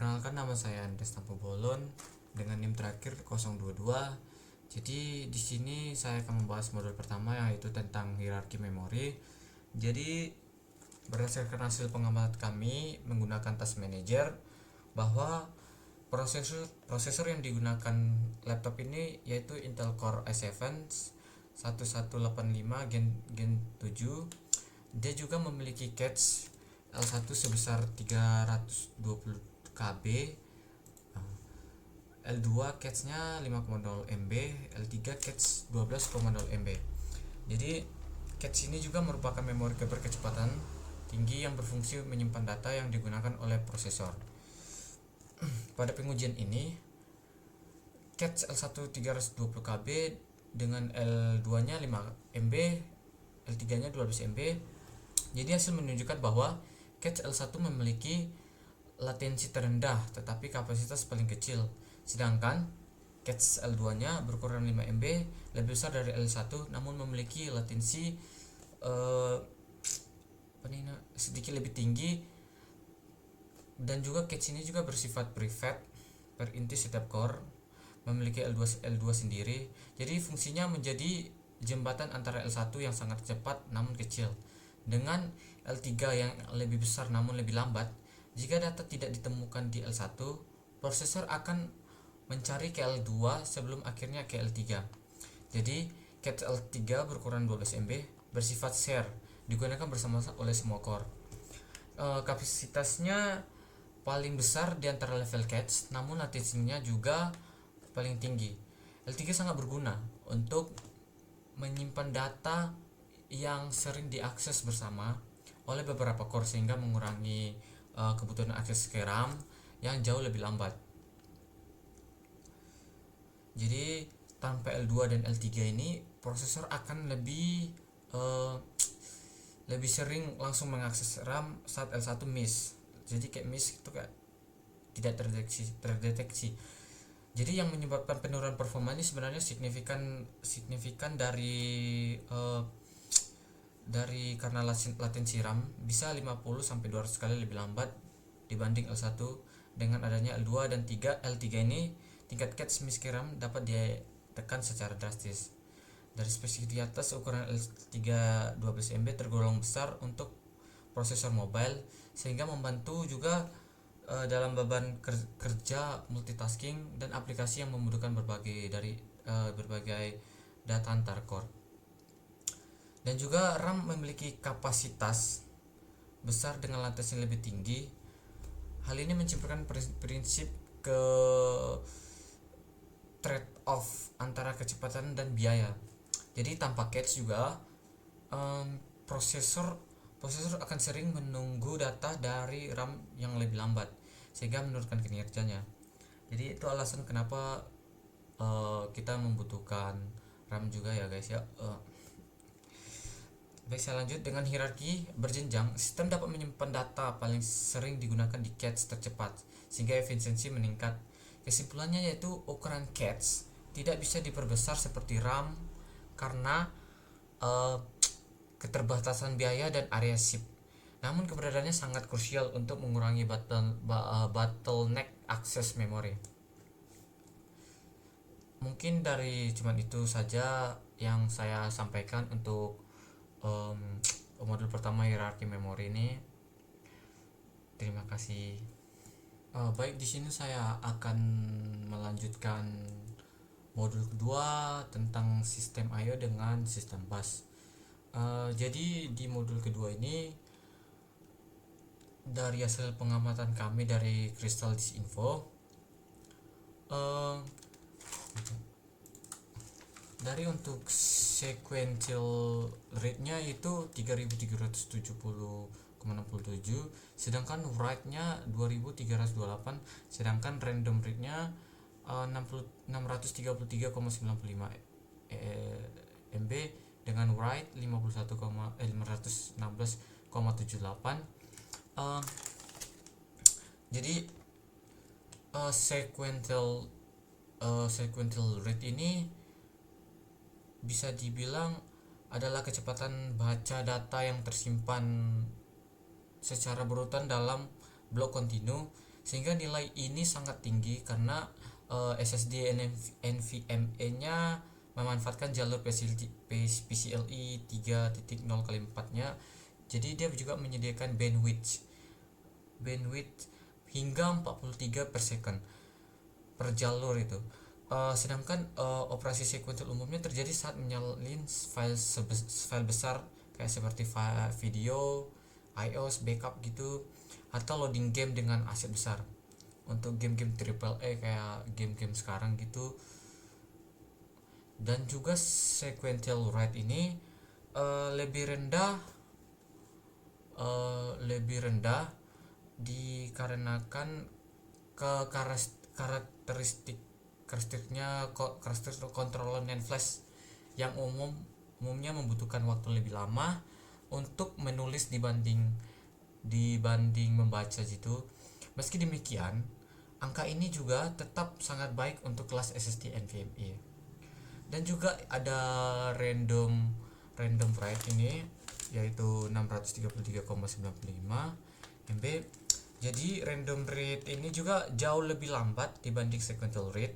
Perkenalkan, nama saya Andres Tampobolon dengan NIM terakhir 022. Jadi di sini saya akan membahas modul pertama, yaitu tentang hierarki memori. Jadi berdasarkan hasil pengamatan kami menggunakan task manager, bahwa prosesor yang digunakan laptop ini yaitu Intel Core i7 1185 Gen 7. Dia juga memiliki cache L1 sebesar 320 KB, L2 cache-nya 5,0 MB, L3 cache 12,0 MB. Jadi cache ini juga merupakan memori berkecepatan tinggi yang berfungsi menyimpan data yang digunakan oleh prosesor. Pada pengujian ini, cache L1 320 KB dengan L2-nya 5 MB, L3-nya 12 MB. Jadi hasil menunjukkan bahwa cache L1 memiliki latensi terendah tetapi kapasitas paling kecil, sedangkan cache L2-nya berukuran 5 MB, lebih besar dari L1 namun memiliki latensi sedikit lebih tinggi, dan juga cache ini juga bersifat private per inti setiap core, memiliki L2 sendiri. Jadi fungsinya menjadi jembatan antara L1 yang sangat cepat namun kecil dengan L3 yang lebih besar namun lebih lambat. Jika data tidak ditemukan di L1, prosesor akan mencari ke L2 sebelum akhirnya ke L3. Jadi cache L3 berukuran 12 MB, bersifat share, digunakan bersama oleh semua core. Kapasitasnya paling besar di antara level cache, namun latensinya juga paling tinggi. L3 sangat berguna untuk menyimpan data yang sering diakses bersama oleh beberapa core, sehingga mengurangi kebutuhan akses ke RAM yang jauh lebih lambat. Jadi tanpa L2 dan L3 ini, prosesor akan lebih sering langsung mengakses RAM saat L1 miss. Jadi kayak miss itu kayak tidak terdeteksi. Jadi yang menyebabkan penurunan performa ini sebenarnya signifikan dari karena latensi RAM bisa 50 sampai 200 kali lebih lambat dibanding L1. Dengan adanya L2 dan L3 ini, tingkat cache miskin RAM dapat ditekan secara drastis. Dari spesifik di atas, ukuran L3 12 MB tergolong besar untuk prosesor mobile, sehingga membantu juga dalam beban kerja multitasking dan aplikasi yang membutuhkan berbagai data antar core. Dan juga RAM memiliki kapasitas besar dengan latensi lebih tinggi. Hal ini menciptakan prinsip trade off antara kecepatan dan biaya. Jadi tanpa cache juga prosesor akan sering menunggu data dari RAM yang lebih lambat, sehingga menurunkan kinerjanya. Jadi itu alasan kenapa kita membutuhkan RAM juga ya guys ya. Baik, saya lanjut dengan hierarki berjenjang. Sistem dapat menyimpan data paling sering digunakan di cache tercepat, sehingga efisiensi meningkat. Kesimpulannya yaitu ukuran cache tidak bisa diperbesar seperti RAM karena keterbatasan biaya dan area SIP. Namun keberadaannya sangat krusial untuk mengurangi bottleneck akses memori. Mungkin dari cuman itu saja yang saya sampaikan untuk modul pertama hierarki memori ini. Terima kasih. Baik, di sini saya akan melanjutkan modul kedua tentang sistem I/O dengan sistem bus. Jadi di modul kedua ini, dari hasil pengamatan kami dari Crystal Disinfo, dari untuk sequential rate-nya itu 3370,67, sedangkan write-nya 2328, sedangkan random rate-nya 633,95 MB dengan write 516,78. Jadi sequential rate ini bisa dibilang adalah kecepatan baca data yang tersimpan secara berurutan dalam blok kontinu, sehingga nilai ini sangat tinggi karena SSD NVMe-nya memanfaatkan jalur PCIe 3.0 kali 4-nya. Jadi dia juga menyediakan bandwidth hingga 43 per second per jalur itu. Sedangkan operasi sekuensial umumnya terjadi saat menyalin file besar kayak seperti video, iOS, backup gitu, atau loading game dengan aset besar. Untuk game-game AAA kayak game-game sekarang gitu. Dan juga sequential write ini lebih rendah dikarenakan ke karakteristiknya controller NAND flash yang umumnya membutuhkan waktu lebih lama untuk menulis dibanding membaca gitu. Meski demikian, angka ini juga tetap sangat baik untuk kelas SSD NVMe. Dan juga ada random write ini, yaitu 633,95 MB. Jadi random read ini juga jauh lebih lambat dibanding sequential read.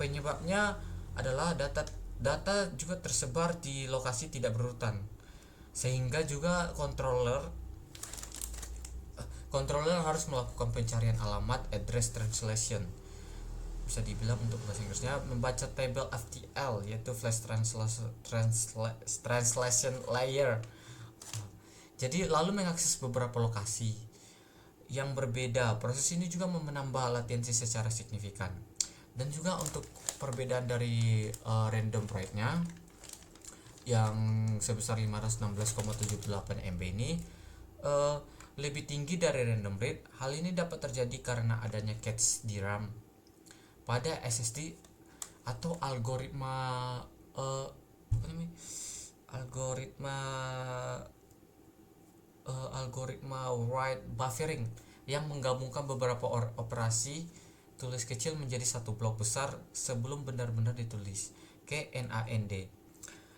Penyebabnya adalah data juga tersebar di lokasi tidak berurutan, sehingga juga controller harus melakukan pencarian alamat address translation. Bisa dibilang untuk bahasa Inggrisnya membaca tabel FTL, yaitu flash translation layer. Jadi lalu mengakses beberapa lokasi yang berbeda. Proses ini juga menambah latensi secara signifikan. Dan juga untuk perbedaan dari random write-nya yang sebesar 516,78 MB ini lebih tinggi dari random read. Hal ini dapat terjadi karena adanya cache di RAM pada SSD atau algoritma write buffering yang menggabungkan beberapa operasi tulis kecil menjadi satu blok besar sebelum benar-benar ditulis ke NAND.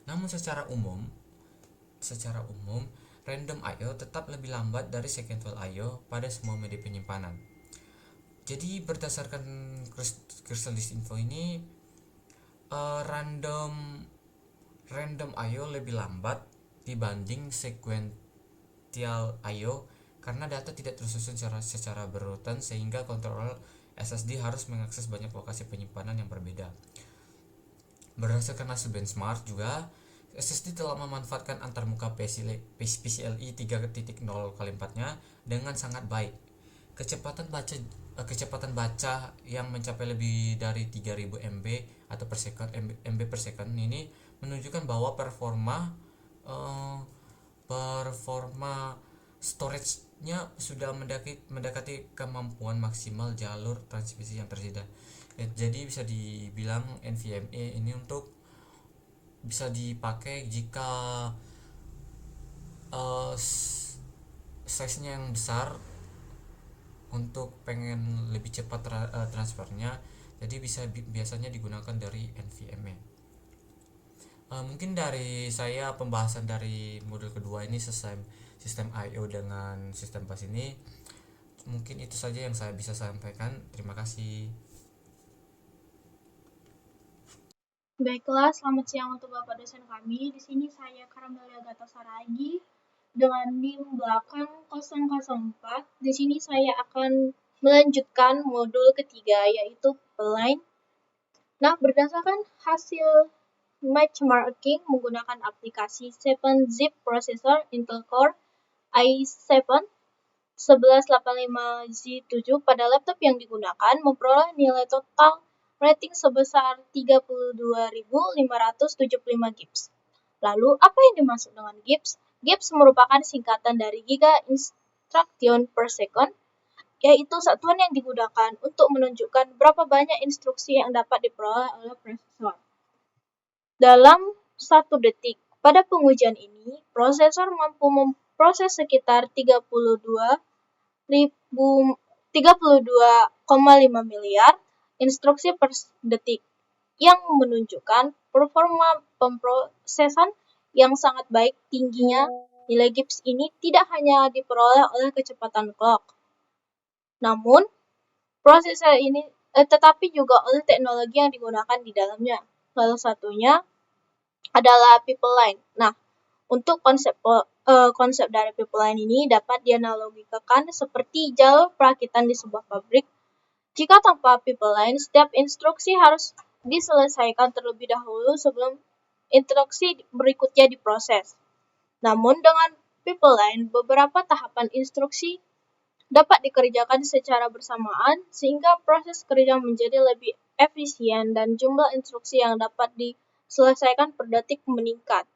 Namun secara umum random I/O tetap lebih lambat dari sequential I/O pada semua media penyimpanan. Jadi berdasarkan Crystal Disk Info ini, random I/O lebih lambat dibanding sequential I/O karena data tidak tersusun secara berurutan, sehingga kontroler SSD harus mengakses banyak lokasi penyimpanan yang berbeda. Berdasarkan hasil benchmark juga, SSD telah memanfaatkan antarmuka PCIe 3.0 kali 4-nya dengan sangat baik. Kecepatan baca yang mencapai lebih dari 3000 MB atau MB per second ini menunjukkan bahwa performa storage-nya sudah mendekati kemampuan maksimal jalur transmisi yang tersedia. Jadi bisa dibilang NVMe ini bisa dipakai jika size-nya yang besar untuk pengen lebih cepat transfernya. Jadi biasanya digunakan dari NVMe. Mungkin dari saya pembahasan dari modul kedua ini sistem I/O dengan sistem bus ini, mungkin itu saja yang saya bisa sampaikan. Terima kasih. Baiklah, selamat siang untuk Bapak dosen kami. Di sini saya Karamelia Gata Saragi dengan NIM belakang 004. Di sini saya akan melanjutkan modul ketiga, yaitu Beeline. Nah, berdasarkan hasil benchmarking menggunakan aplikasi 7-zip processor Intel Core i7 1185Z7 pada laptop yang digunakan memperoleh nilai total rating sebesar 32.575 GIPS. Lalu, apa yang dimaksud dengan GIPS? GIPS merupakan singkatan dari Giga Instruction per Second, yaitu satuan yang digunakan untuk menunjukkan berapa banyak instruksi yang dapat diperoleh oleh prosesor dalam 1 detik. Pada pengujian ini, prosesor mampu memproses sekitar 32,5 miliar instruksi per detik, yang menunjukkan performa pemrosesan yang sangat baik. Tingginya nilai GIPS ini tidak hanya diperoleh oleh kecepatan clock, Namun, prosesor ini tetapi juga oleh teknologi yang digunakan di dalamnya. Salah satunya adalah pipeline. Nah, untuk konsep dari pipeline ini dapat dianalogikan seperti jalur perakitan di sebuah pabrik. Jika tanpa pipeline, setiap instruksi harus diselesaikan terlebih dahulu sebelum instruksi berikutnya diproses. Namun dengan pipeline, beberapa tahapan instruksi dapat dikerjakan secara bersamaan sehingga proses kerja menjadi lebih efisien dan jumlah instruksi yang dapat diselesaikan per detik meningkat.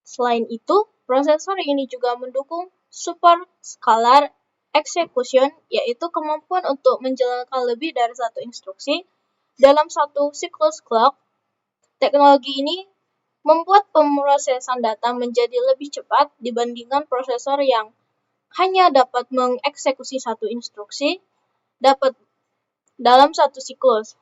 Selain itu, prosesor ini juga mendukung super scalar execution, yaitu kemampuan untuk menjalankan lebih dari satu instruksi dalam satu siklus clock. Teknologi ini membuat pemrosesan data menjadi lebih cepat dibandingkan prosesor yang hanya dapat mengeksekusi satu instruksi dapat dalam satu siklus.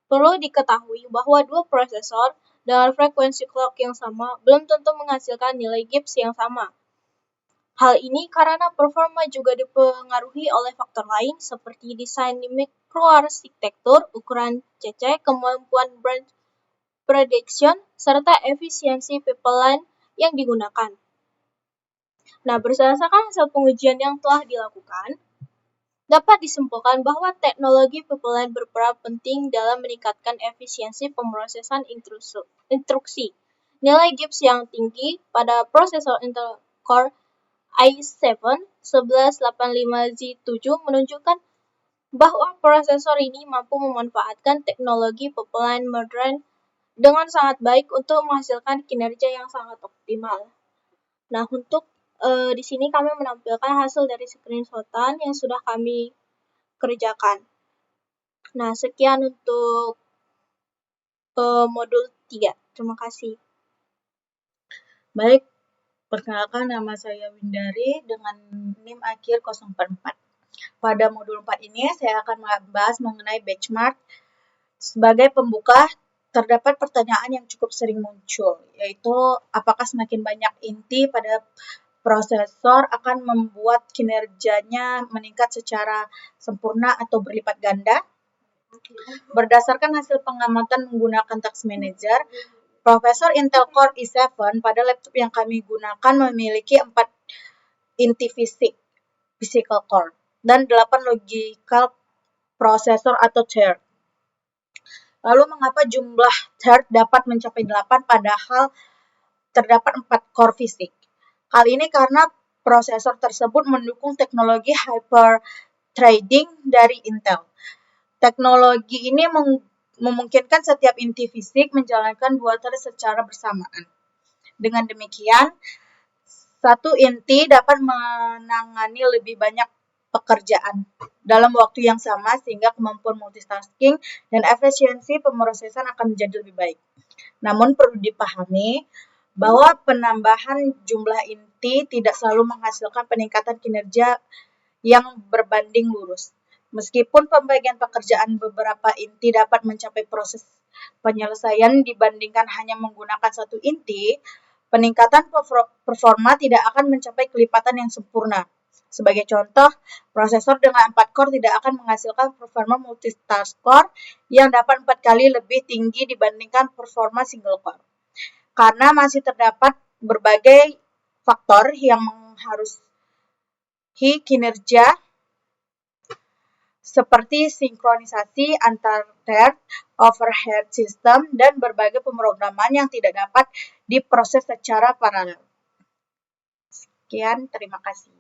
Perlu diketahui bahwa dua prosesor dengan frekuensi clock yang sama belum tentu menghasilkan nilai Gibbs yang sama. Hal ini karena performa juga dipengaruhi oleh faktor lain seperti desain mikroarsitektur, ukuran CC, kemampuan branch prediction, serta efisiensi pipeline yang digunakan. Nah, berdasarkan hasil pengujian yang telah dilakukan, dapat disimpulkan bahwa teknologi pipeline berperan penting dalam meningkatkan efisiensi pemrosesan instruksi. Nilai Gibbs yang tinggi pada prosesor Intel Core i7 1185Z7 menunjukkan bahwa prosesor ini mampu memanfaatkan teknologi pipeline modern dengan sangat baik untuk menghasilkan kinerja yang sangat optimal. Nah, untuk di sini kami menampilkan hasil dari screenshotan yang sudah kami kerjakan. Nah, sekian untuk modul 3. Terima kasih. Baik, perkenalkan nama saya Windari dengan NIM akhir 044. Pada modul 4 ini saya akan membahas mengenai benchmark. Sebagai pembuka, terdapat pertanyaan yang cukup sering muncul, yaitu apakah semakin banyak inti pada prosesor akan membuat kinerjanya meningkat secara sempurna atau berlipat ganda? Berdasarkan hasil pengamatan menggunakan Task Manager, Prosesor Intel Core i7 pada laptop yang kami gunakan memiliki 4 inti physical core, dan 8 logical processor atau thread. Lalu mengapa jumlah thread dapat mencapai 8 padahal terdapat 4 core fisik? Hal ini karena prosesor tersebut mendukung teknologi hyper-threading dari Intel. Teknologi ini memungkinkan setiap inti fisik menjalankan 2 thread secara bersamaan. Dengan demikian, satu inti dapat menangani lebih banyak pekerjaan dalam waktu yang sama sehingga kemampuan multitasking dan efisiensi pemrosesan akan menjadi lebih baik. Namun perlu dipahami bahwa penambahan jumlah inti tidak selalu menghasilkan peningkatan kinerja yang berbanding lurus. Meskipun pembagian pekerjaan beberapa inti dapat mencapai proses penyelesaian dibandingkan hanya menggunakan satu inti, peningkatan performa tidak akan mencapai kelipatan yang sempurna. Sebagai contoh, prosesor dengan 4 core tidak akan menghasilkan performa multitask core yang dapat 4 kali lebih tinggi dibandingkan performa single core. Karena masih terdapat berbagai faktor yang mengharusi kinerja seperti sinkronisasi antar thread, overhead system, dan berbagai pemrograman yang tidak dapat diproses secara paralel. Sekian, terima kasih.